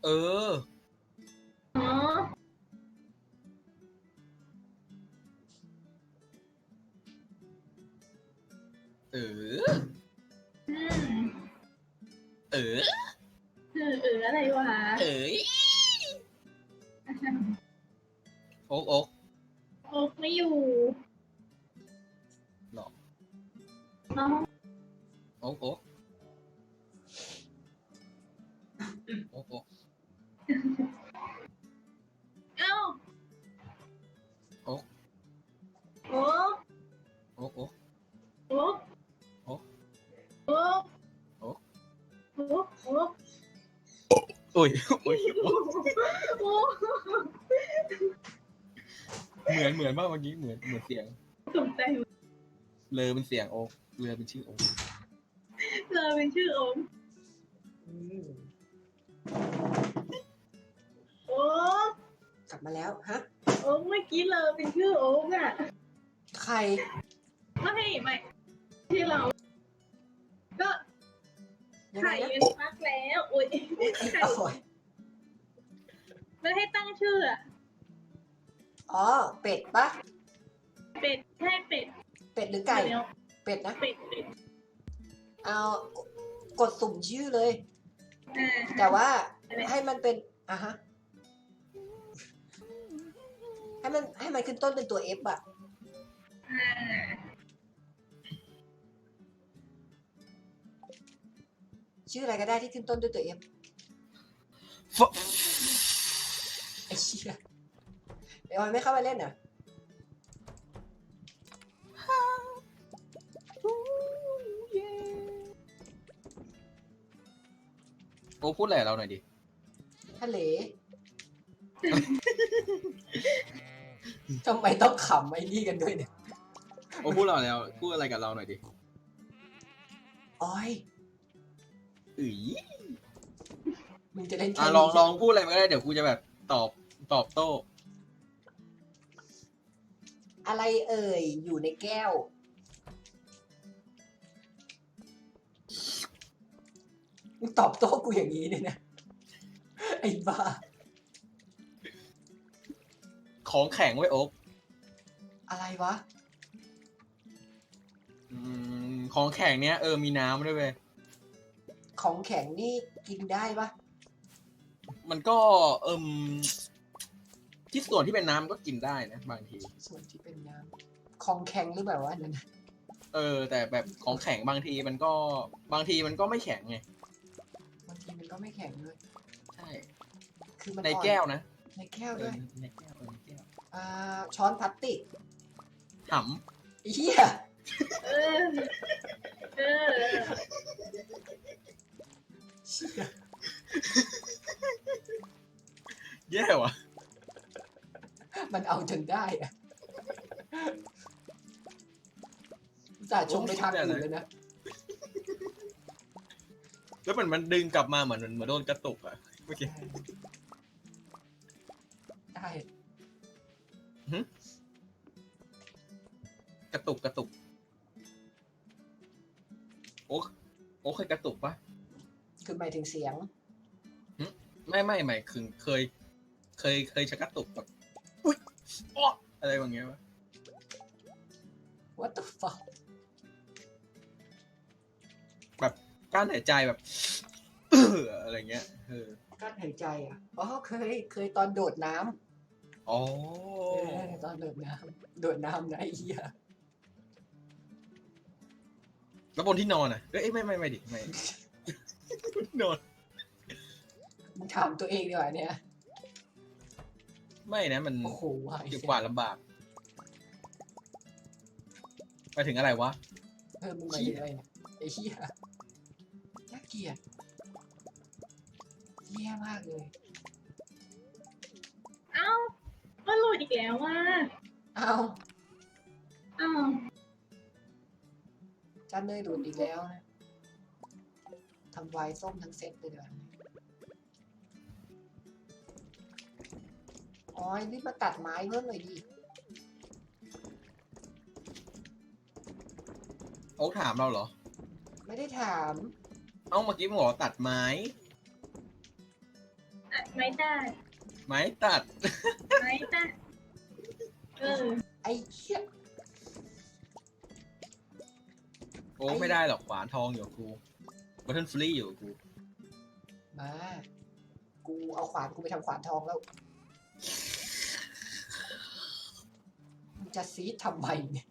เอออ๋อเอออืมเอออะไรวะเอ้ยโอ๊กโอ๊กโอ๊กไม่อยู่หรอน้อง โอ๊กโอ๊กโอ๊กโอ๊ก เอ้า โอ๊ก โอ๊ก โอ๊กโอ๊ก โอ๊ก โอ๊ก โอ๊ก โอ๊ก โอ๊กโอ๊ก โอ้ยโอ้ย โอ๊ก เหมือนมากเมื่อกี้เหมือนเสียง ตกใจ เลอเป็นเสียงโอ๊กเรือเป็นชื่อโอ๊ก เลยเป็นชื่อโอ๊กโอ๊ก กลับมาแล้วฮะ โอ๊กเมื่อกี้เลยเป็นชื่อโอ๊กอ่ะ ใคร ไม่ที่เรา ก็ ยังไง ไข่ นะ เป็นฟักแล้วโอ๊ยไข่ โอ้ย ไม่ให้ตั้งชื่ออะ อ๋อ เป็ดปะ เป็ดแค่เป็ด เป็ดหรือไก่ เดี๋ยว เป็ดนะ เป็ด เอากดสุ่มชื่อเลย อ่า แต่ว่าให้มันเป็นอ่ะฮะ ให้มันขึ้นต้นเป็นตัว F อะ อ่า ชื่ออะไรก็ได้ที่ขึ้นต้นด้วยตัว F ฟะ ไอ้เชี่ยไอ้ออยไม่เข้ามาเล่นเหรอ โอ๊กพูดอะไรกับเราหน่อยดิ ทะเล ทำไมต้องขำไอ้นี่กันด้วยเนี่ย โอ๊กพูดเราแล้วพูดอะไรกับเราหน่อยดิ ออย อุ๊ย มึงจะเล่นแค่ ลอง นี้ ลองพูดอะไรมาก็ได้เดี๋ยวกูจะแบบตอบโต้ อะไรเอ่ย อยู่ในแก้ว มึงตอบโต้กูอย่างนี้เนี่ยนะ ไอ้บ้า ของแข็งไว้โอ๊ก อะไรวะ ของแข็งเนี้ยมีน้ำด้วยเว้ย ของแข็งนี่กินได้ปะ มันก็ที่ส่วนที่เป็นน้ำก็กินได้นะบางที ส่วนที่เป็นน้ำของแข็งหรือเปล่าวะนั่นน่ะ แต่แบบของแข็งบางทีมันก็ไม่แข็งไง บางทีมันก็ไม่แข็งด้วย ใช่ คือมัน ใน อ่อน แก้วนะ ในแก้วด้วย ในแก้วในแก้ว ช้อนพลาสติก ห ไอ้เหี้ย เออ เออ เชี่ย ำแย่ว่ะ มันเอาจนได้อะจ่าห์ชงไปทางอื่นเลยนะ แล้วมันดึงกลับมาเหมือนโดนกระตุกอะเมื่อกี้ ได้ กระตุกโอ๊กเคยกระตุกปะ คือหมายถึงเสียง ไม่คือเคยจะกระตุกแบบอุ๊ยอ้ออะไรแบบเงี้ยปะ what the fuck แบบกั้นหายใจแบบ อะไรเงี้ยกั้นหายใจอ่ะ อ๋อ เคยตอนโดดน้ำ อ๋อ ตอนโดดน้ำ โดดน้ำนะไอ้เหี้ย แล้วบนที่นอนอ่ะไม่ดิไม่ นอน มึงถามตัวเองดีกว่าเนี่ย ไม่นะมัน โอ้โหวาย อยู่กว่าลำบากไปถึงอะไรวะ มึงหมายถึงอะไรเนี่ยไอ้เหี้ยน่าเกลียดแย่มากเลย เอ้า ก็หลุดอีกแล้วว่ะ เอา เอ้า จานเนยดูดอีกแล้วนะทำไวน์ส้มทั้งเซตเลยเดี๋ยวนี้อ๋อรีบมาตัดไม้เพิ่มหน่อยดิ โอ๊กถามเราเหรอ ไม่ได้ถาม เอ้าเมื่อกี้มึงบอกว่าตัดไม้ ไม้ตัด ไม้ตัด ไม้ตัดไอ้เหี้ย โอ้ไม่ได้หรอกขวานทองอยู่กับกูบัตเทิลฟรีอยู่กับกู มากูเอาขวานกูไปทำขวานทองแล้วมึงจะซีดทำไมเนี่ย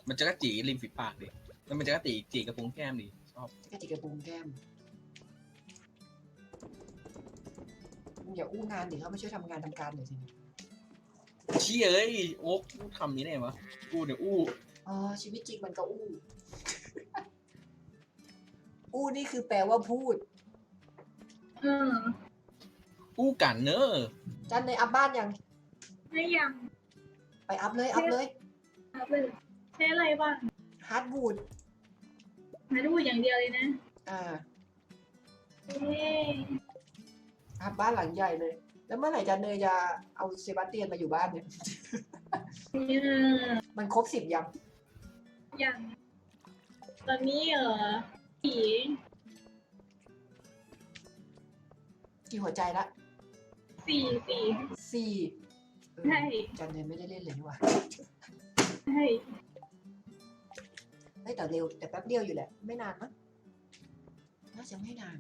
มันจะกระจีริมฝีปากดิแล้วมันจะกระจีกระพุ้งแก้มดิชอบ กระติกกระปุงแก้มมึงอย่าอู้งานดิเขาไม่ช่วยทำงานทำการหน่อยสิ เชี่ยเอ้ยโอ๊กกูทำนี้ได้ไงวะกูเนี่ยอู้ อ๋อชีวิตจริงมันก็อู้ อู้นี่คือแปลว่าพูด อู้กันเนอะ จันในอัพบ้านยัง ไม่ยัง ไปอัพเลย อัพเลย ครับเลยใช้อะไรบ้าง ฮาร์ดวูด มาดูอย่างเดียวเลยนะ อ่า เอ๊ะ อัพบ้านหลังใหญ่เลย แล้วเมื่อไหร่จันเนยจะเอาเซบาสเตียนมาอยู่บ้านเนี่ย มันครบ10ยัง ยังตอนนี้ผี กี่หัวใจละ สี่ 4 ใช่ จันเนยไม่ได้เล่นเลยนี่หว่า ใช่ เฮ้ยแต่เร็วแต่แป๊บเดียวอยู่แหละ ไม่นานมั้งน่าจะไม่นาน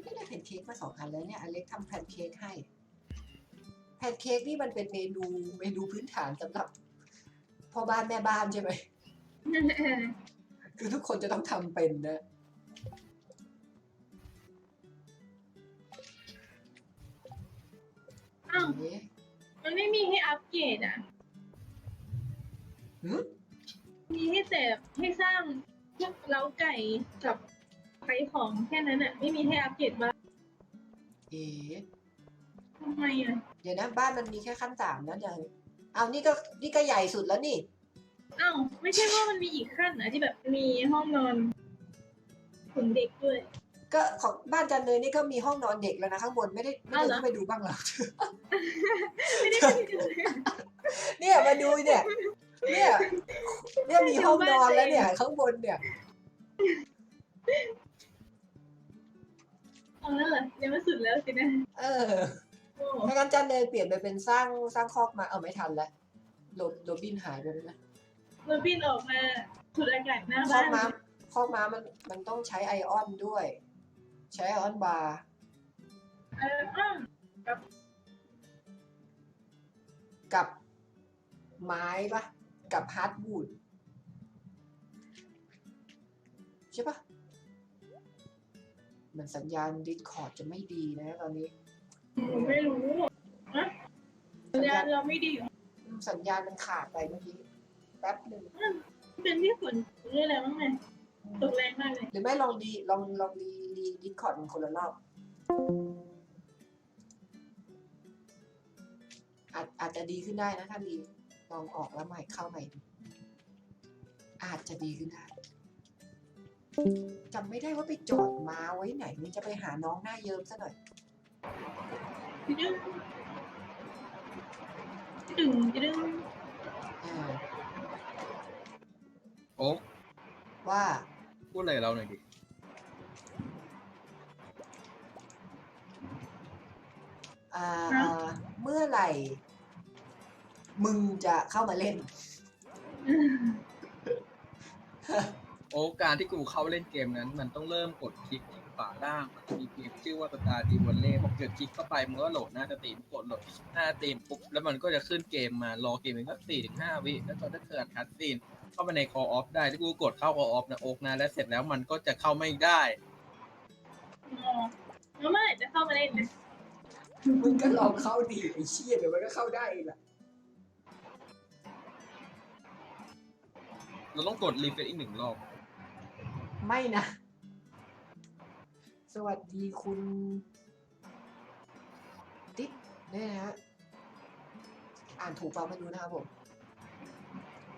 ไม่ได้แพนเค้กมา2 อันแล้วเนี่ยอเล็กทำแพนเค้กให้แพนเค้กนี่มันเป็นเมนูพื้นฐานสำหรับพ่อบ้านแม่บ้านใช่ไหม คือทุกคนจะต้องทำเป็นนะ อ้าว เอ๊ะ มันไม่มีให้อัปเกรดอ่ะ หึ มีให้แต่ให้สร้างพวกเล้าไก่กับไข่ของแค่นั้นอ่ะ ไม่มีให้อัปเกรดบ้าง เอ๊ะ ทำไมอ่ะ เดี๋ยวนะบ้านมันมีแค่ขั้น3นะเนี่ยเอานี่ก็ใหญ่สุดแล้วนี่ อ้าวไม่ใช่ว่ามันมีอีกขั้นนะที่แบบมีห้องนอนขนเด็กด้วย ก็ของบ้านจันเนยนี่ก็มีห้องนอนเด็กแล้วนะข้างบนไม่ได้ อ้าวเหรอ ขึ้นไปดูบ้างเหรอ ไม่ได้ไปดูเลย เนี่ยมาดูเนี่ยมีห้องนอนแล้วเนี่ยข้างบนเนี่ย เอาแล้วเหรอยังไม่สุดแล้วสินะ เออ โอ้ ถ้างั้นจันเนยเปลี่ยนไปเป็นสร้างคอกมาเอาไม่ทันแล้วโรบินหายไปแล้วนะ โรบินออกมาสูดอากาศหน้า คอ บ้าก น ม้ามันต้องใช้ไอออนด้วย ใช้ไอออนบาร์ อ้าว กับไม้ปะกับฮาร์ดวูดใช่ปะเหมือนสัญญาณ Discord จะไม่ดีนะตอนนี้ ผมไม่รู้นะสัญญาณเราไม่ดีเหรอ สัญญาณมันขาดไปเมื่อกี้แป๊บหนึ่ง เป็นที่ฝนเรื่องอะไรบ้างไงตกแรงมากเลย หรือไม่ลองดีDiscord มันคนละรอบอาจจะดีขึ้นได้นะถ้าดีลองออกแล้วใหม่เข้าใหม่ดูอาจจะดีขึ้นได้จำไม่ได้ว่าไปจอดม้าไว้ไหนนี่จะไปหาน้องหน้าเยิ้มซะหน่อย ดึงดึง อ่า โอ๊ก ว่า พูดอะไรกับเราหน่อยดิ เมื่อไหร่ มึงจะเข้ามาเล่น โอ้การที่กูเข้าเล่นเกมนั้น มันต้องเริ่มกดคลิกที่ขวาล่างมันมีเกมชื่อว่าสตาร์ดีวันเล่พอเกิดคลิกเข้าไปมันก็โหลดหน้าสตรีมกดโหลดหน้าสตรีมปุ๊บแล้วมันก็จะขึ้นเกมมารอเกมมันก็4-5 วิแล้วตอนถ้าเกิดคัดซีนเข้าไปใน Call Off ได้ที่กูกดเข้า Call Off นะโอ๊กนะแล้วเสร็จแล้วมันก็จะเข้าไม่ได้ แล้วเมื่อไหร่จะเข้ามาเล่นนะ มึงก็ลองเข้าดีไอ้เชี่ยเดี๋ยวมันก็เข้าได้เองแหละ เราต้องกดรีเฟรชอีก1 รอบ ไม่นะ สวัสดีคุณติ๊ดเนี่ยนะฮะอ่านถูกเปล่าไม่รู้นะครับผม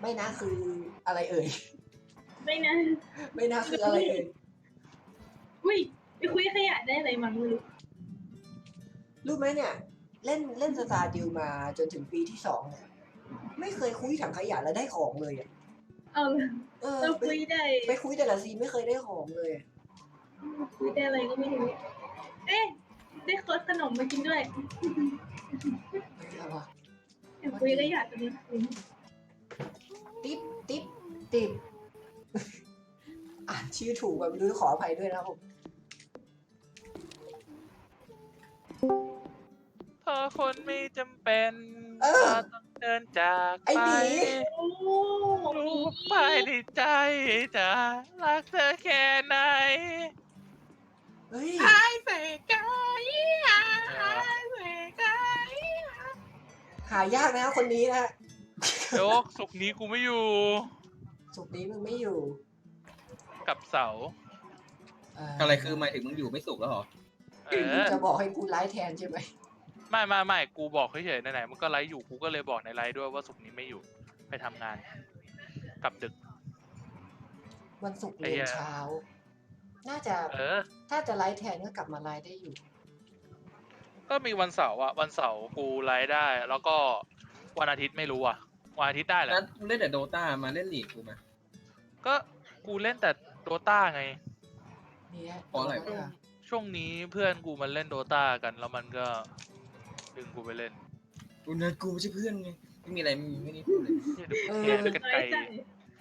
ไม่นะคืออะไรเอ่ย ไม่นะ ไม่นะคืออะไรเอ่ย อุ้ย ไปคุยขยะได้อะไรมั้งไม่รู้ รู้ไหมเนี่ย เล่นสตาร์ดิวมาจนถึงปีที่2เนี่ยไม่เคยคุยถังขยะแล้วได้ของเลยอะ เอา เออ เราคุยได้ ไปคุยแต่ละซีไม่เคยได้ของเลยอะ คุยได้อะไรก็ไม่รู้เอ๊ะได้โค้ดขนมมากินด้วย เอาวะ อยากคุยขยะตัวนี้คุย ติ๊บติ๊บติ๊บ อ่านชื่อถูกแบบไม่รู้ขออภัยด้วยนะครับผม เธอคนไม่จำเป็น เออ ต้องเดินจาก ไอ้ ไป หมี โอ้ รู้ภายในใจจะรักเธอแค่ไหน เฮ้ย ไอ้เสกายไอ้เสกาย หายากนะครับคนนี้นะฮะ โยกสุกร์นี้กูไม่อยู่ สุกร์นี้มึงไม่อยู่ กับเสา อะไรคือหมายถึงมึงอยู่ไม่สุขแล้วเหรอ เออ จะบอกให้กูไลฟ์แทนใช่ไหม ไม่กูบอกเฉยๆไหนๆมันก็ไลฟ์อยู่กูก็เลยบอกในไลฟ์ด้วยว่าสุกร์นี้ไม่อยู่ไปทำงาน กลับดึก วันศุกร์เรียนเช้า น่าจะ ถ้าจะไลฟ์แทนก็กลับมาไลฟ์ได้อยู่ ก็มีวันเสาร์อะวันเสาร์กูไลฟ์ได้ แล้วก็วันอาทิตย์ไม่รู้อะวันอาทิตย์ได้แหละ นั้นเล่นแต่โดตามาเล่นลีกกูมา ก็กูเล่นแต่โดตาไง เนี่ย เพราะอะไรวะ ช่วงนี้เพื่อนกูมันเล่นโดตากัน แล้วมันก็ดึงกูไปเล่น กูเนิร์ดกูไม่ใช่เพื่อนไงไม่มีอะไรไม่ได้พูดเลย เดี๋ยวกูแทงด้วยกัน น้อ ไกล ยใจ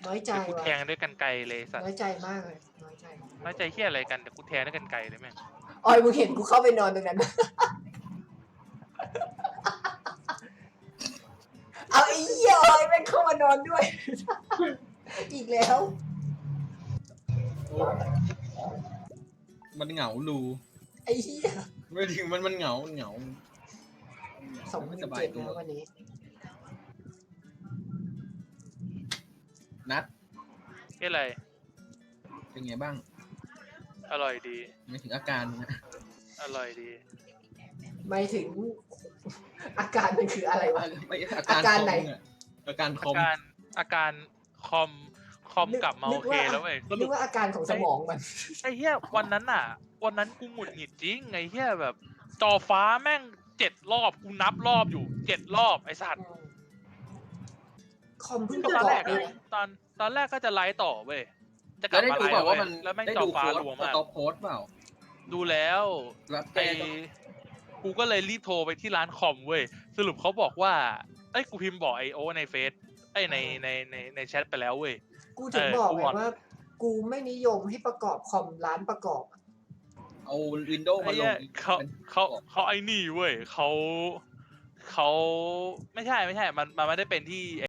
น้อยใจ เดี๋ยวกู ว่ะ แทงด้วยกันไกลเลยสัตว์ น้อยใจมากเลยน้อยใจ น้อยใจเฮียอะไรกันเดี๋ยวกูแทงด้วยกันไกลเลยแม่ง ออยมึงเห็นกูเข้าไปนอนตรงนั้นไหม เอาไอ้เหี้ยออยแม่งเข้ามานอนด้วย อีกแล้ว มันเหงาลู ไอ้เหี้ย ไม่ถึงมันเหงาเหงา 2,700 ไม่สบายตัว แล้ววันนี้ นัด เฮียอะไร เป็นไงบ้าง อร่อยดี ไม่ถึงอาการมึงอะ อร่อยดี ไม่ถึง อาการมันคืออะไรวะ ไม่อา อาการไหน คอมอะอาการคอม อาการคอมกลับมาโอเคแล้วเว้ยส นึ รุ ก ป ว่าอาการของสมองมัน ไอ้เหี้ยวันนั้นกูหงุดหงิดจริงไอ้เหี้ยแบบ จอฟ้าแม่ง7 รอบกูนับรอบอยู่7 รอบไอ้สัตว์ คอมเพิ่ง ต ประ อน กอ แร บ ก เลยนะ ตอนแรกก็จะไลฟ์ต่อเว้ยจะก แล้ ลั ว บ ได้ มา ดู ไล เปล่า ฟ์ ว่ามัน แล้วแม่ง ได้ จอ ดู ฟ้า โค้ด รัว ส มาก ต็อปโค้ดเปล่า ดูแล้ว รับ ไอ้ แก้ กูก็เลยรีบโทรไปที่ร้านคอมเว้ยสรุปเขาบอกว่าเอ้ยกูพิมพ์บอกไอโอในเฟซในแชทไปแล้วเว้ย กูถึงบอก กู ไง งอน ว่า กูไม่นิยมให้ประกอบคอมร้านประกอบ เอาวินโดว์ ไอ้ มาล เหี้ ง ยเขาไอ้นี่เว้ยเขาไม่ใช่มันไม่ได้เป็นที่